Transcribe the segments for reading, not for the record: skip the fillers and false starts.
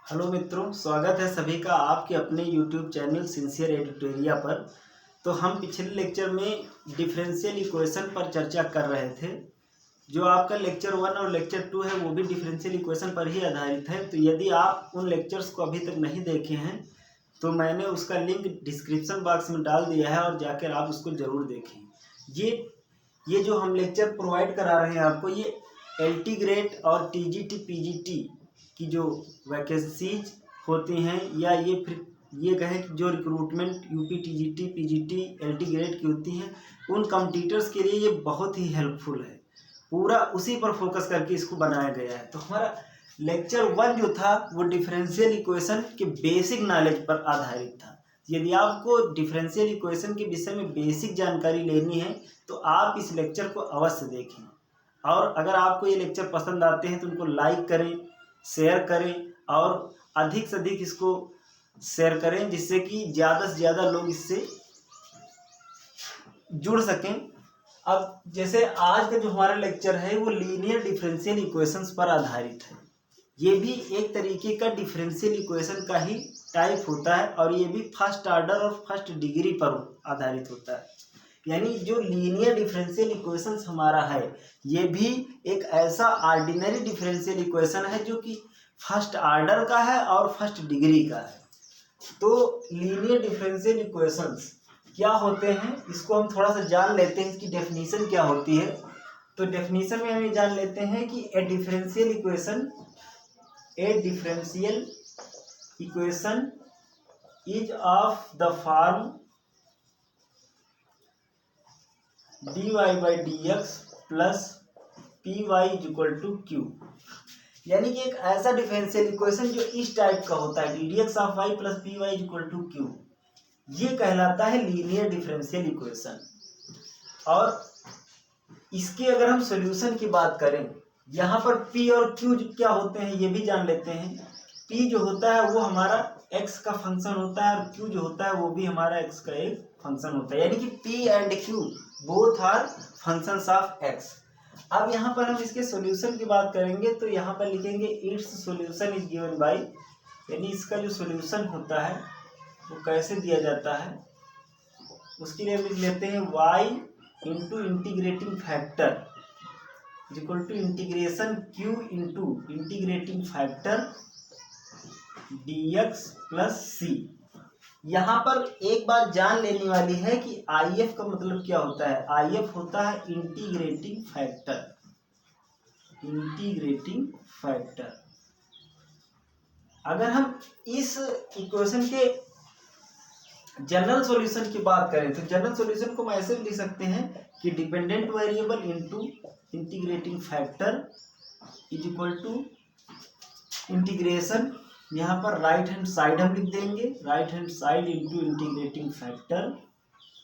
Hello मित्रों, स्वागत है सभी का आपके अपने YouTube चैनल सिंसियर एडिटोरिया पर। तो हम पिछले लेक्चर में डिफरेंशियल इक्वेशन पर चर्चा कर रहे थे। जो आपका लेक्चर 1 और लेक्चर 2 है वो भी डिफरेंशियल इक्वेशन पर ही आधारित है। तो यदि आप उन लेक्चर्स को अभी तक नहीं देखे हैं तो मैंने उसका लिंक डिस्क्रिप्शन बॉक्स में डाल दिया है और जाकर आप उसको ज़रूर देखें। ये जो हम लेक्चर प्रोवाइड करा रहे हैं आपको, ये LT ग्रेड और TGT PGT की जो वैकेंसीज होती हैं, या ये कहें कि जो recruitment UP TGT PGT LT grade की होती हैं, उन कॉम्पिटिटर्स के लिए ये बहुत ही हेल्पफुल है। पूरा उसी पर फोकस करके इसको बनाया गया है। तो हमारा लेक्चर 1 जो था वो डिफरेंशियल इक्वेशन के बेसिक नॉलेज पर आधारित था। यदि आपको डिफरेंशियल इक्वेशन के विषय में बेसिक जानकारी लेनी है तो आप इस लेक्चर को अवश्य देखें। और अगर आपको ये लेक्चर पसंद आते हैं तो उनको लाइक करें, शेयर करें और अधिक से अधिक इसको शेयर करें, जिससे कि ज़्यादा से ज़्यादा लोग इससे जुड़ सकें। अब जैसे आज का जो हमारा लेक्चर है वो लीनियर डिफरेंशियल इक्वेशंस पर आधारित है। ये भी एक तरीके का डिफरेंशियल इक्वेशन का ही टाइप होता है और ये भी फर्स्ट ऑर्डर और फर्स्ट डिग्री पर आधारित होता है। यानी जो लीनियर डिफरेंशियल इक्वेशंस हमारा है ये भी एक ऐसा ऑर्डिनरी डिफरेंशियल इक्वेशन है जो कि फर्स्ट ऑर्डर का है और फर्स्ट डिग्री का है। तो लीनियर डिफरेंशियल इक्वेशंस क्या होते हैं इसको हम थोड़ा सा जान लेते हैं, इसकी डेफिनेशन क्या होती है। तो डेफिनेशन में हम ये जान लेते हैं कि a differential equation is of the form dy by dx plus py is equal to q। यानी कि एक ऐसा डिफरेंशियल इक्वेशन जो इस टाइप का होता है, ddx of y plus py is equal to q, ये कहलाता है लीनियर डिफरेंशियल इक्वेशन। और इसके अगर हम सॉल्यूशन की बात करें, यहाँ पर p और q क्या होते हैं ये भी जान लेते हैं। p जो होता है वो हमारा x का फंक्शन होता है और q जो होता है वो भी हमारा x का एक फंक्शन होता है। यानी कि p and q both are functions of x। अब यहाँ पर हम इसके सॉल्यूशन की बात करेंगे तो यहाँ पर लिखेंगे it's solution is given by, यानी इसका जो सॉल्यूशन होता है वो कैसे दिया जाता है उसके लिए हम लिख लेते हैं y into integrating factor is equal to integration q into integrating factor dx plus c। यहाँ पर एक बात जान लेने वाली है कि IF का मतलब क्या होता है। IF होता है इंटीग्रेटिंग फैक्टर। अगर हम इस इक्वेशन के जनरल सॉल्यूशन की बात करें तो जनरल सॉल्यूशन को हम ऐसे भी लिख सकते हैं कि dependent variable into integrating factor is equal to integration, यहाँ पर राइट हैंड साइड हम लिख देंगे, right hand side into integrating factor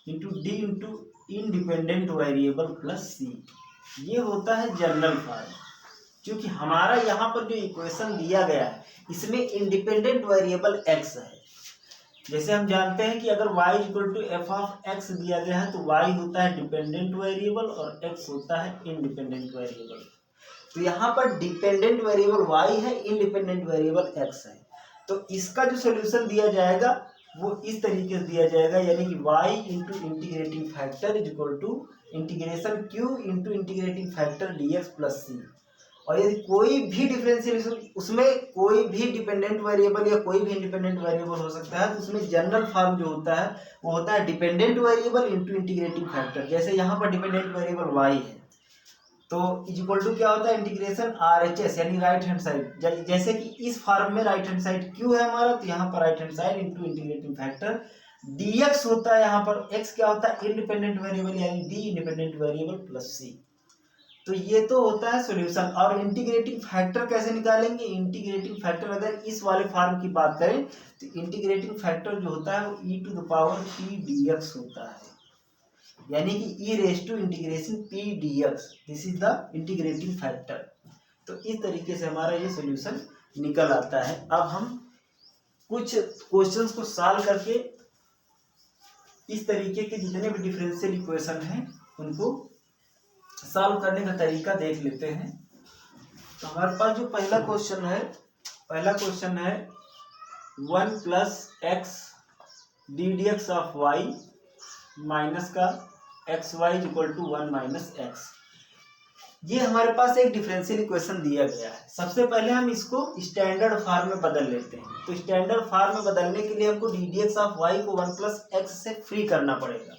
into d into independent variable plus c. ये होता है जनरल फॉर्म। क्योंकि हमारा यहाँ पर जो इक्वेशन दिया गया है इसमें इंडिपेंडेंट वेरिएबल x है। जैसे हम जानते हैं कि अगर y equal to F of X दिया गया है तो y होता है डिपेंडेंट वेरिएबल और x होता है इंडिपेंडेंट वेरिएबल। तो यहाँ पर डिपेंडेंट वेरिएबल y है, इंडिपेंडेंट वेरिएबल x है। तो इसका जो सॉल्यूशन दिया जाएगा वो इस तरीके से दिया जाएगा, यानी कि y into integrating factor is equal to integration q into integrating factor dx plus c। और यदि कोई भी डिफरेंशियल उसमें कोई भी डिपेंडेंट वेरिएबल या कोई भी इंडिपेंडेंट वेरिएबल हो सकता है, तो उसमें जनरल फॉर्म जो होता है वो होता है dependent variable into integrating factor. जैसे यहाँ पर डिपेंडेंट वेरिएबल y है तो इज इक्वल टू क्या होता है इंटीग्रेशन RHS यानी राइट हैंड साइड। जैसे कि इस फॉर्म में राइट हैंड साइड q है हमारा, तो यहाँ पर right hand side into integrating factor dx होता है। यहाँ पर x क्या होता है इंडिपेंडेंट वेरिएबल यानी d independent variable plus c। तो ये तो होता है सॉल्यूशन। और इंटीग्रेटिंग फैक्टर कैसे निकालेंगे, इंटीग्रेटिंग फैक्टर अगर इस वाले फॉर्म की बात करें तो इंटीग्रेटिंग फैक्टर जो होता है वो e⁻p dx होता है, यानी कि e raise to integration p dx, this is the integrating factor. तो इस तरीके से हमारा ये सॉल्यूशन निकल आता है। अब हम कुछ क्वेश्चंस को सॉल्व करके इस तरीके के जितने भी डिफरेंशियल इक्वेशन हैं उनको सॉल्व करने का तरीका देख लेते हैं। तो हमारे पास जो पहला क्वेश्चन है पहला क्वेश्चन है 1 plus x d D x of y minus का x y equal to 1 minus x. ये हमारे पास एक डिफरेंशियल इक्वेशन दिया गया है। सबसे पहले हम इसको स्टैंडर्ड फॉर्म में बदल लेते हैं। तो स्टैंडर्ड फॉर्म में बदलने के लिए हमको D D x of Y को 1 प्लस एक्स से फ्री करना पड़ेगा।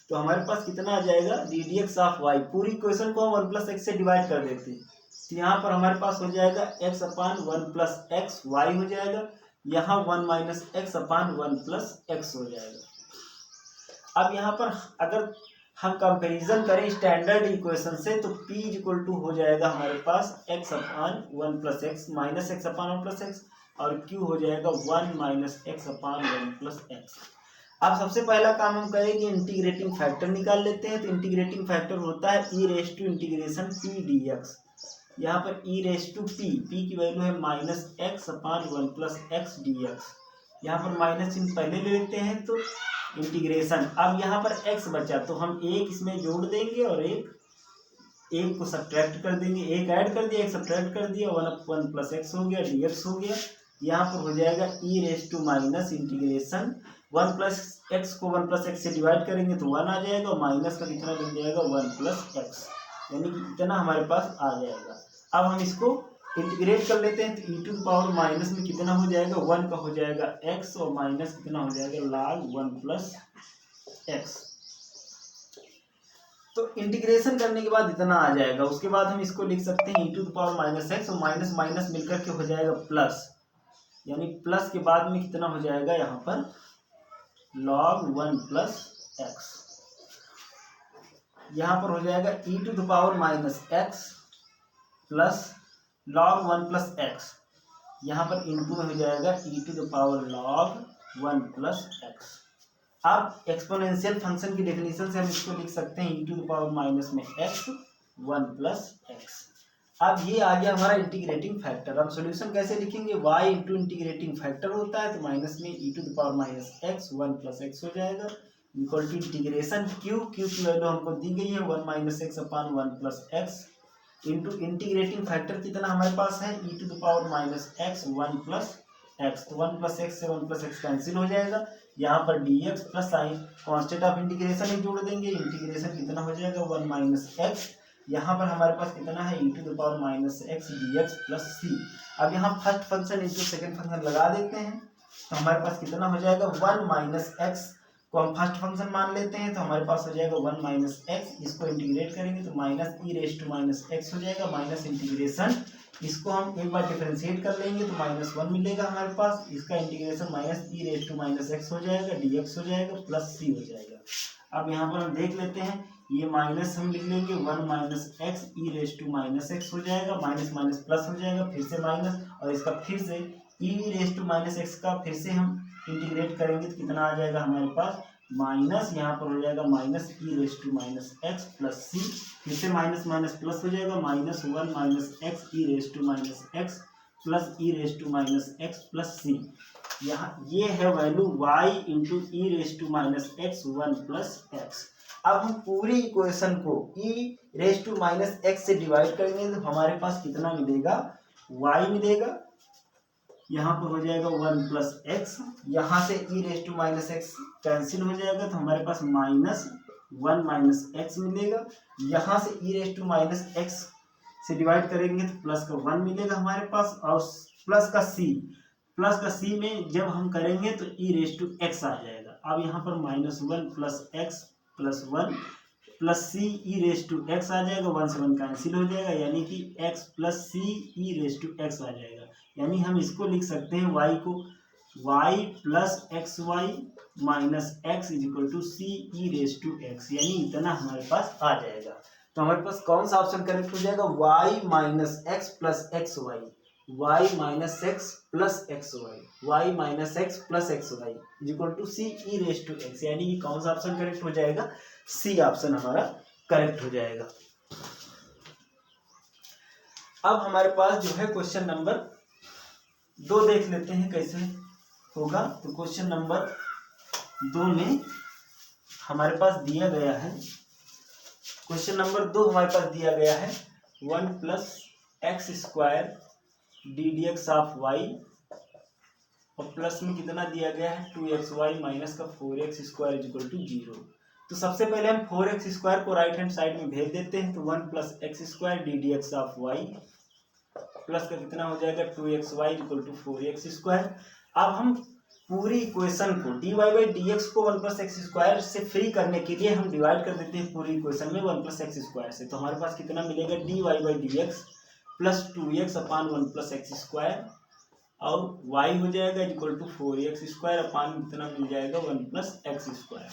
तो हमारे पास कितना आ जाएगा, D D x of Y, पूरी इक्वेशन को हम 1 प्लस एक्स से डिवाइड कर देते हैं। तो यहाँ पर हमारे पास हो जाएगा x upon 1 plus X Y हो जाएगा, यहाँ 1 minus X upon 1 plus X हो जाएगा। अब यहाँ पर अगर हम कंपैरिजन करें स्टैंडर्ड इक्वेशन से तो p इक्वल टू हो जाएगा हमारे पास x upon 1 plus x minus X upon 1 plus x और q हो जाएगा 1 minus X upon 1 plus x. अब सबसे पहला काम हम करेंगे इंटीग्रेटिंग फैक्टर निकाल लेते हैं। तो इंटीग्रेटिंग फैक्टर होता है e raise to integration p dx। यहाँ पर e रेस टू p की वैल्यू है minus X upon 1 plus X dx। यहाँ पर माइनस चिन्ह पहले ले लेते हैं तो इंटीग्रेशन। अब यहाँ पर x बचा तो हम एक इसमें जोड़ देंगे और एक को सब्ट्रैक्ट कर देंगे, एक ऐड कर दिया एक सब्ट्रैक्ट कर दिया, 1 प्लस एक्स हो गया dx हो गया। यहाँ पर हो जाएगा e raise to minus integration 1 plus X को 1 प्लस एक्स से डिवाइड करेंगे तो 1 आ जाएगा, माइनस का कितना बन जाएगा 1 प्लस एक्स, यानी कि इतना हमारे पास आ जाएगा। अब हम इसको इंटीग्रेट कर लेते हैं तो e to the power minus में कितना हो जाएगा 1 का हो जाएगा x और माइनस कितना हो जाएगा log 1 प्लस एक्स। तो इंटीग्रेशन करने के बाद इतना आ जाएगा। उसके बाद हम इसको लिख सकते हैं e to the power minus X और माइनस माइनस मिलकर के हो जाएगा प्लस, यानी प्लस के बाद में कितना हो जाएगा यहाँ पर log 1 प्लस एक्स। यहाँ पर हो जाएगा e to the power minus x plus log 1 plus X, यहाँ पर इनटू में हो जाएगा e to the power log 1 plus x. अब एक्सपोनेंशियल फंक्शन की डेफिनेशन से हम इसको लिख सकते हैं e to the power minus में x 1 प्लस एक्स। अब ये आ गया हमारा इंटीग्रेटिंग फैक्टर। अब सॉल्यूशन कैसे लिखेंगे, y इंटू इंटीग्रेटिंग फैक्टर होता है तो माइनस में e to the power minus x 1 plus X हो जाएगा इक्वल टू इंटीग्रेशन q की वैल्यू हमको दी गई है 1 minus X upon 1 plus X into integrating factor कितना हमारे पास है e to the power minus x 1 plus X. तो 1 प्लस एक्स से 1 प्लस एक्स कैंसिल हो जाएगा, यहाँ पर dx plus sign constant of integration ही जोड़ देंगे, इंटीग्रेशन कितना हो जाएगा 1 माइनस एक्स, यहाँ पर हमारे पास कितना है e to the power minus x dx plus c. अब यहाँ first function into second function लगा देते हैं तो हमारे पास कितना हो जाएगा 1 माइनस एक्स को हम फर्स्ट फंक्शन मान लेते हैं तो हमारे पास हो जाएगा 1 माइनस एक्स, इसको इंटीग्रेट करेंगे तो minus E raise to minus X हो जाएगा, माइनस इंटीग्रेशन इसको हम एक बार डिफरेंशिएट कर लेंगे तो माइनस 1 मिलेगा हमारे पास, इसका integration minus E raise to minus X हो जाएगा, dx हो जाएगा प्लस सी हो जाएगा। अब यहाँ पर हम देख लेते हैं ये माइनस हम लिख लेंगे 1 minus x E raise to minus X हो जाएगा, माइनस माइनस प्लस हो जाएगा, फिर से माइनस और इसका फिर से ई रेस टू माइनस एक्स का फिर से हम इंटीग्रेट करेंगे तो कितना आ जाएगा हमारे पास माइनस, यहाँ पर हो जाएगा minus E raise to minus x plus c, फिर से माइनस माइनस प्लस हो जाएगा minus 1 minus x E raise to minus x plus e raise to minus x plus c. यहाँ ये है value y into e raise to minus x 1 plus x. अब हम पूरी इक्वेशन को e raise to minus x से divide करेंगे तो हमारे पास कितना मिलेगा y मिलेगा, यहाँ पर हो जाएगा 1 प्लस एक्स, यहाँ से e raise to minus X cancel हो जाएगा तो हमारे पास माइनस 1 माइनस एक्स मिलेगा, यहाँ से e raise to minus x से डिवाइड करेंगे तो प्लस का 1 मिलेगा हमारे पास और प्लस का c में जब हम करेंगे तो e रेस टू एक्स आ जाएगा। अब यहाँ पर minus 1 plus x plus 1 plus c E raise to x आ जाएगा, 1 से 1 कैंसिल हो जाएगा यानी कि x plus c E raise to x आ जाएगा। यानी हम इसको लिख सकते हैं y को y plus X Y minus X is equal to C E raise to X, यानी इतना हमारे पास आ जाएगा। तो हमारे पास कौन सा ऑप्शन करेक्ट हो जाएगा y minus x plus X Y, y minus x plus X Y, y minus x plus X Y is equal to C E raise to X, यानी कि कौन सा ऑप्शन करेक्ट हो जाएगा, सी ऑप्शन हमारा correct हो जाएगा। अब हमारे पास जो है क्वेश्चन नंबर 2 देख लेते हैं कैसे होगा। तो क्वेश्चन नंबर 2 में हमारे पास दिया गया है, क्वेश्चन नंबर 2 हमारे पास दिया गया है 1 plus x square D D x of Y, और प्लस में कितना दिया गया है 2xy माइनस का 4x square is equal to 0। तो सबसे पहले हम 4x स्क्वायर को राइट हैंड साइड में भेज देते हैं, तो 1 plus x square D D x of Y plus का कितना हो जाएगा 2xy is equal to 4x square. अब हम पूरी इक्वेशन को dy बाई डी एक्स को 1 प्लस एक्स स्क्वायर से फ्री करने के लिए हम डिवाइड कर देते हैं पूरी इक्वेशन में 1 प्लस एक्स स्क्वायर से। तो हमारे पास कितना मिलेगा dy by d x plus 2x upon 1 plus x square, और y हो जाएगा इक्वल टू 4x स्क्वायर अपान कितना मिल जाएगा 1 प्लस एक्स स्क्वायर।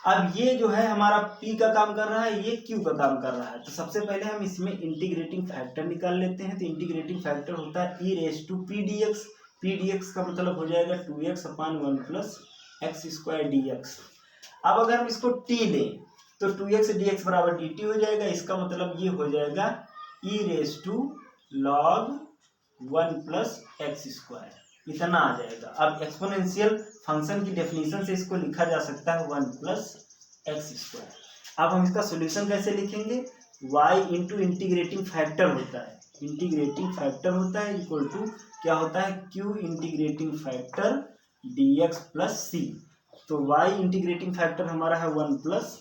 अब ये जो है हमारा p का काम कर रहा है, ये q का काम कर रहा है। तो सबसे पहले हम इसमें इंटीग्रेटिंग फैक्टर निकाल लेते हैं। तो इंटीग्रेटिंग फैक्टर होता है e raise to P D X, P D X का मतलब हो जाएगा 2x upon 1 plus x square D X. अब अगर हम इसको t लें तो 2x डी एक्स बराबर डी टी हो जाएगा। इसका मतलब ये हो जाएगा e raise to log 1 plus x square, इतना आ जाएगा। अब एक्सपोनेंशियल फंक्शन की डेफिनेशन से इसको लिखा जा सकता है 1 प्लस एक्स स्क्वायर। अब हम इसका सोल्यूशन कैसे लिखेंगे, y इंटू इंटीग्रेटिंग फैक्टर होता है, इंटीग्रेटिंग फैक्टर होता है इक्वल टू क्या होता है q integrating factor dx plus c. तो y इंटीग्रेटिंग फैक्टर हमारा है 1 plus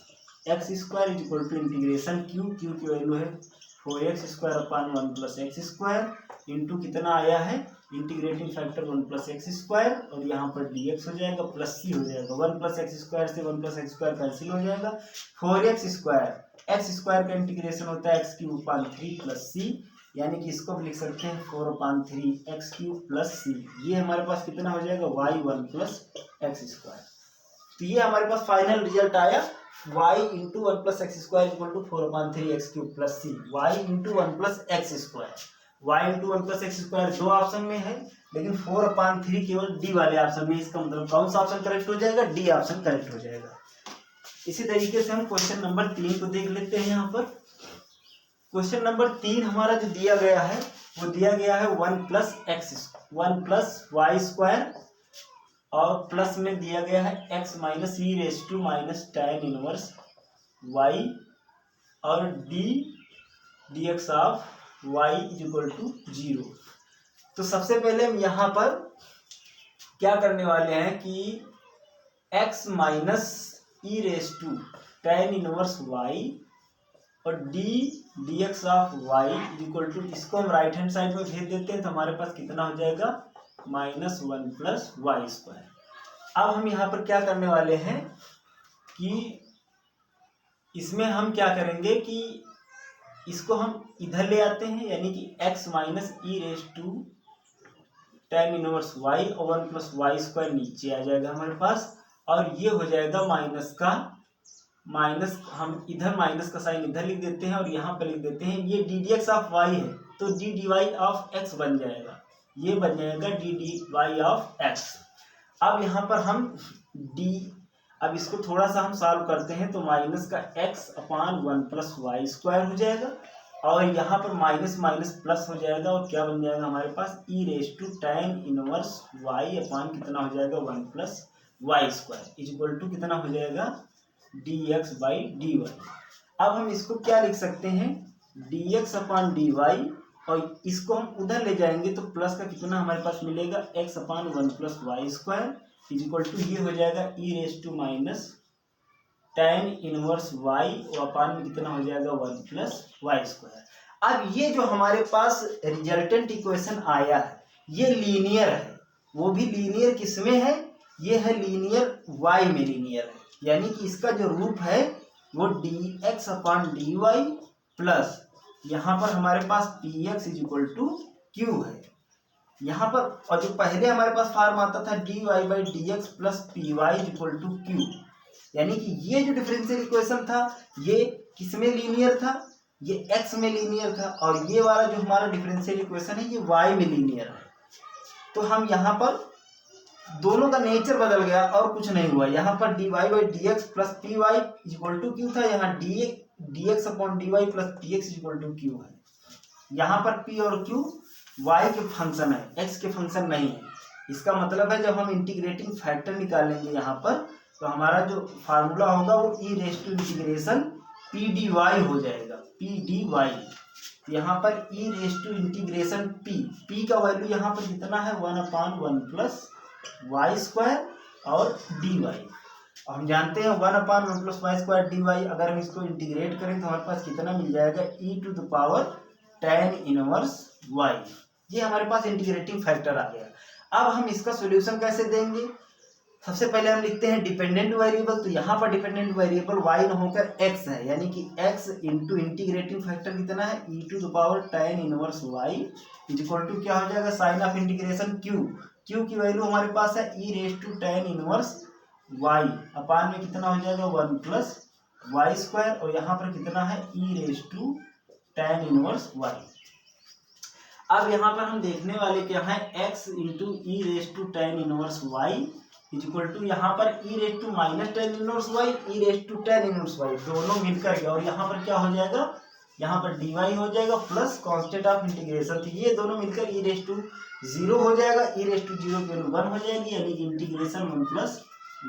x square is equal to integration q की वैल्यू है 4x square upon 1 plus x square into कितना आया है integrating factor 1 plus x square, और यहाँ पर dx हो जाएगा प्लस सी हो जाएगा। 1 प्लस एक्स स्क्वायर से 1 प्लस एक्स स्क्वायर कैंसिल हो जाएगा। 4x स्क्वायर, एक्स स्क्वायर का इंटीग्रेशन होता है एक्स क्यूब अपान 3 प्लस सी, यानी कि इसको भी लिख सकते हैं 4 upon 3 X cube plus c. ये हमारे पास कितना हो जाएगा y 1 प्लस एक्स स्क्वायर। तो ये हमारे पास फाइनल रिजल्ट आया y into 1 plus x square equal to 4 upon 3 X cube plus C. y into 1 plus x square, y into 1 plus x square दो ऑप्शन में है, लेकिन 4 अपान 3 केवल डी वाले ऑप्शन में। इसका मतलब कौन सा ऑप्शन करेक्ट हो जाएगा, डी ऑप्शन करेक्ट हो जाएगा। इसी तरीके से हम क्वेश्चन नंबर 3 को देख लेते हैं। यहाँ पर क्वेश्चन नंबर 3 हमारा जो दिया गया है वो दिया गया है 1 प्लस वाई स्क्वायर, और प्लस में दिया गया है x minus E raise to minus tan inverse y, और d x of y is equal to 0। तो सबसे पहले हम यहाँ पर क्या करने वाले हैं कि x minus E raise to tan inverse y और d x of y equal to, इसको हम राइट हैंड साइड में भेज देते हैं। तो हमारे पास कितना हो जाएगा -1 प्लस वाई स्क्वायर। अब हम यहाँ पर क्या करने वाले हैं कि इसमें हम क्या करेंगे कि इसको हम इधर ले आते हैं, यानी कि x minus E raise to tan inverse y और 1 प्लस वाई स्क्वायर नीचे आ जाएगा हमारे पास, और ये हो जाएगा माइनस, हम इधर माइनस का साइन इधर लिख देते हैं और यहाँ पर लिख देते हैं ये d D x of y है, तो d d y of x बन जाएगा, ये बन जाएगा D d y of x. अब यहाँ पर हम अब इसको थोड़ा सा हम सॉल्व करते हैं, तो माइनस का x upon 1 plus y square हो जाएगा, और यहाँ पर माइनस माइनस प्लस हो जाएगा, और क्या बन जाएगा हमारे पास e raise to tan inverse y upon कितना हो जाएगा 1 plus y square is equal to कितना हो जाएगा d x by d y. अब हम इसको क्या लिख सकते हैं d x upon d y, और इसको हम उधर ले जाएंगे तो प्लस का कितना हमारे पास मिलेगा x upon 1 plus y square is equal to ये हो जाएगा e raise to minus tan inverse y, और अपान में कितना हो जाएगा 1 प्लस वाई स्क्वायर। अब ये जो हमारे पास रिजल्टेंट इक्वेशन आया है ये लीनियर है, वो भी लीनियर किसमें है, ये है लीनियर y में लीनियर है, यानी कि इसका जो रूप है वो d x upon d y plus यहाँ पर हमारे पास p x is equal to q है यहाँ पर, और जो पहले हमारे पास फॉर्म आता था d y by d x plus p y is equal to q, यानी कि ये जो डिफरेंशियल इक्वेशन था ये किसमें लीनियर था, ये एक्स में लीनियर था, और ये वाला जो हमारा डिफरेंशियल इक्वेशन है ये वाई में लीनियर है। तो हम यहाँ पर दोनों का नेचर बदल गया और कुछ नहीं हुआ। यहाँ पर d y by d x plus p y equal to q था, यहाँ d x upon d y plus p x equal to q है। यहाँ पर पी और क्यू वाई के फंक्शन है, एक्स के फंक्शन नहीं है। इसका मतलब है जब हम इंटीग्रेटिंग फैक्टर निकालेंगे यहाँ पर, तो हमारा जो फार्मूला होगा वो e raise to integration p d y हो जाएगा, पी डी वाई। तो यहाँ पर e raise to integration p का वैल्यू यहाँ पर कितना है 1/1 प्लस वाई स्क्वायर और dy। हम जानते हैं 1/1 प्लस वाई स्क्वायर dy, अगर हम इसको इंटीग्रेट करें तो हमारे पास कितना मिल जाएगा e⁻ tan इनवर्स y। ये हमारे पास इंटीग्रेटिंग फैक्टर आ गया। अब हम इसका सॉल्यूशन कैसे देंगे? सबसे पहले हम लिखते हैं डिपेंडेंट वेरिएबल, तो यहाँ पर डिपेंडेंट वेरिएबल y न होकर x है, यानी कि x इंटू इंटीग्रेटिंग फैक्टर कितना है e⁻ tan inverse y equal to क्या हो जाएगा साइन ऑफ इंटीग्रेशन q की वैल्यू हमारे पास है e raise to tan inverse y upon में कितना हो जाएगा 1 प्लस वाई स्क्वायर, और यहाँ पर कितना है e raise to tan inverse y। अब यहाँ पर हम देखने वाले क्या है x into e raise to tan inverse y equal to यहाँ पर e raise to minus tan inverse y e raise to tan inverse y दोनों मिलकर गया, और यहाँ पर क्या हो जाएगा, यहाँ पर dy हो जाएगा प्लस कांस्टेंट ऑफ इंटीग्रेशन, तो ये दोनों मिलकर e रेस टू 0 हो जाएगा, e रेस टू 0 की वैल्यू 1 हो जाएगी, यानी कि integration 1 plus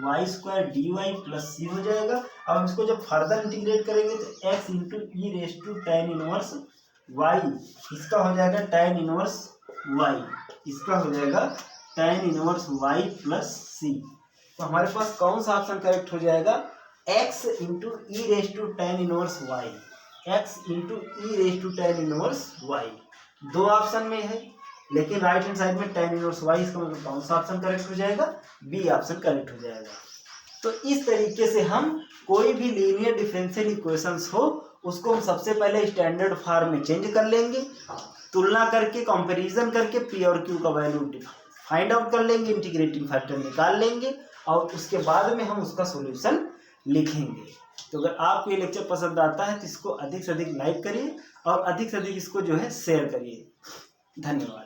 y square dy plus c हो जाएगा। अब हम इसको जब फर्दर इंटीग्रेट करेंगे तो x into e raise to tan inverse y इसका हो जाएगा tan इनवर्स y, इसका हो जाएगा tan inverse y plus c। तो हमारे पास कौन सा ऑप्शन करेक्ट हो जाएगा, x into e raise to tan inverse y, x into e raise to tan inverse y दो ऑप्शन में है, लेकिन राइट हैंड साइड में tan इनवर्स y, इसका मतलब कौन सा ऑप्शन करेक्ट हो जाएगा, बी ऑप्शन करेक्ट हो जाएगा। तो इस तरीके से हम कोई भी लीनियर डिफरेंशियल इक्वेशंस हो उसको हम सबसे पहले स्टैंडर्ड फॉर्म में चेंज कर लेंगे, तुलना करके कंपैरिजन करके पी और क्यू का वैल्यू फाइंड आउट कर लेंगे, इंटीग्रेटिंग फैक्टर निकाल लेंगे, और उसके बाद में हम उसका सॉल्यूशन लिखेंगे। तो अगर आपको ये लेक्चर पसंद आता है तो इसको अधिक से अधिक लाइक करिए और अधिक से अधिक इसको जो है शेयर करिए। धन्यवाद।